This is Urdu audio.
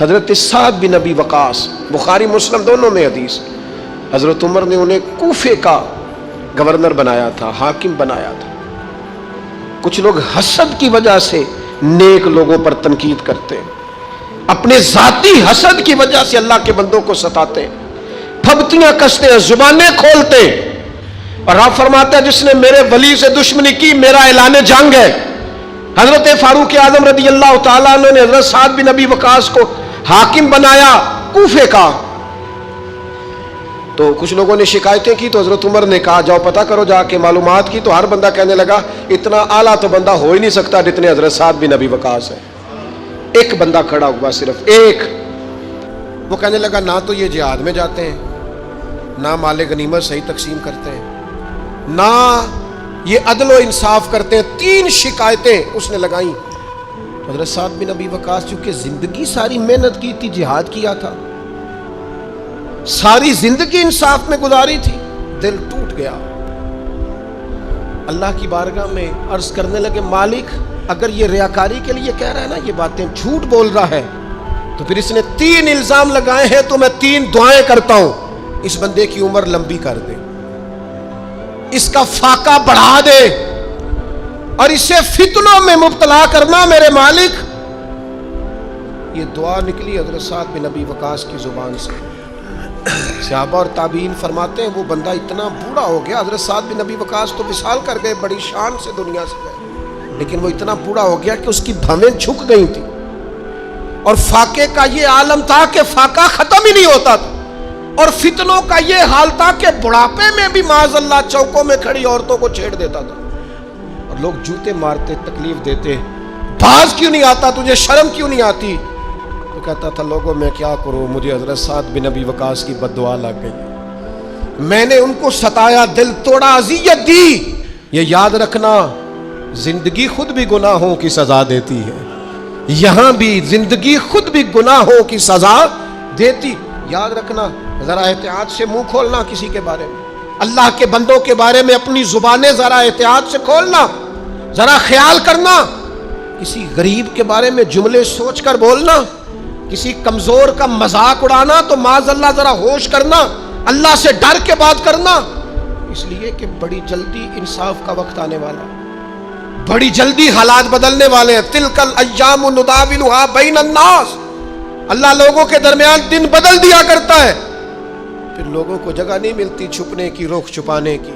حضرت سعد بن ابی وقاص، بخاری مسلم دونوں میں حدیث، حضرت عمر نے انہیں کوفے کا گورنر بنایا تھا، حاکم بنایا تھا۔ کچھ لوگ حسد کی وجہ سے نیک لوگوں پر تنقید کرتے ہیں، اپنے ذاتی حسد کی وجہ سے اللہ کے بندوں کو ستاتے ہیں، پھبتیاں کستے ہیں، زبانیں کھولتے ہیں۔ اور آپ فرماتے ہیں جس نے میرے ولی سے دشمنی کی میرا اعلان جنگ ہے۔ حضرت فاروق اعظم رضی اللہ تعالیٰ عنہ نے حضرت سعد بن ابی وقاص کو حاکم بنایا کوفے کا، تو کچھ لوگوں نے شکایتیں کی، تو حضرت عمر نے کہا جاؤ پتہ کرو جا کے معلومات کی، تو ہر بندہ کہنے لگا اتنا اعلیٰ تو بندہ ہو ہی نہیں سکتا جتنے حضرت سعد بن ابی وقاص ہے۔ ایک بندہ کھڑا ہوا، صرف ایک، وہ کہنے لگا نہ تو یہ جہاد میں جاتے ہیں، نہ مال غنیمت صحیح تقسیم کرتے ہیں، نہ یہ عدل و انصاف کرتے ہیں۔ 3 شکایتیں اس نے لگائیں۔ حضرت سعد بن ابی وقاص چونکہ زندگی ساری محنت کی تھی، جہاد کیا تھا، ساری زندگی انصاف میں گزاری تھی، دل ٹوٹ گیا۔ اللہ کی بارگاہ میں عرض کرنے لگے مالک اگر یہ ریاکاری کے لیے کہہ رہا ہے نا، یہ باتیں جھوٹ بول رہا ہے، تو پھر اس نے 3 الزام لگائے ہیں، تو میں 3 دعائیں کرتا ہوں اس بندے کی عمر لمبی کر دے، اس کا فاقہ بڑھا دے، اور اسے فتنوں میں مبتلا کرنا میرے مالک۔ یہ دعا نکلی حضرت سعد بن ابی وقاص کی زبان سے۔ صحابہ اور تابعین فرماتے ہیں وہ بندہ اتنا بوڑھا ہو گیا، حضرت سعد بن ابی وقاص تو وصال کر گئے، بڑی شان سے دنیا سے گئے، لیکن وہ اتنا بوڑھا ہو گیا کہ اس کی بھویں جھک گئی تھی، اور فاقے کا یہ عالم تھا کہ فاقہ ختم ہی نہیں ہوتا تھا، اور فتنوں کا یہ حال تھا کہ بڑھاپے میں بھی معاذ اللہ چوکوں میں کھڑی عورتوں کو چھیڑ دیتا تھا، اور لوگ جوتے مارتے، تکلیف دیتے، باز کیوں نہیں آتا تجھے، شرم کیوں نہیں آتی؟ تو کہتا تھا لوگوں میں کیا کروں، مجھے حضرت سعد بن ابی وقاص کی بد دعا لگ گئی، میں نے ان کو ستایا، دل توڑا، اذیت دی۔ یہ یاد رکھنا زندگی خود بھی گناہوں کی سزا دیتی ہے، یہاں بھی زندگی خود بھی گناہوں کی سزا دیتی، یاد رکھنا۔ ذرا احتیاط سے منہ کھولنا کسی کے بارے میں، اللہ کے بندوں کے بارے میں اپنی زبانیں ذرا احتیاط سے کھولنا، ذرا خیال کرنا، کسی غریب کے بارے میں جملے سوچ کر بولنا، کسی کمزور کا مذاق اڑانا تو معاذ اللہ ذرا ہوش کرنا، اللہ سے ڈر کے بات کرنا، اس لیے کہ بڑی جلدی انصاف کا وقت آنے والا، بڑی جلدی حالات بدلنے والے ہیں۔ تلک الایام نداولها بین الناس، اللہ لوگوں کے درمیان دن بدل دیا کرتا ہے، پھر لوگوں کو جگہ نہیں ملتی چھپنے کی، رخ چھپانے کی۔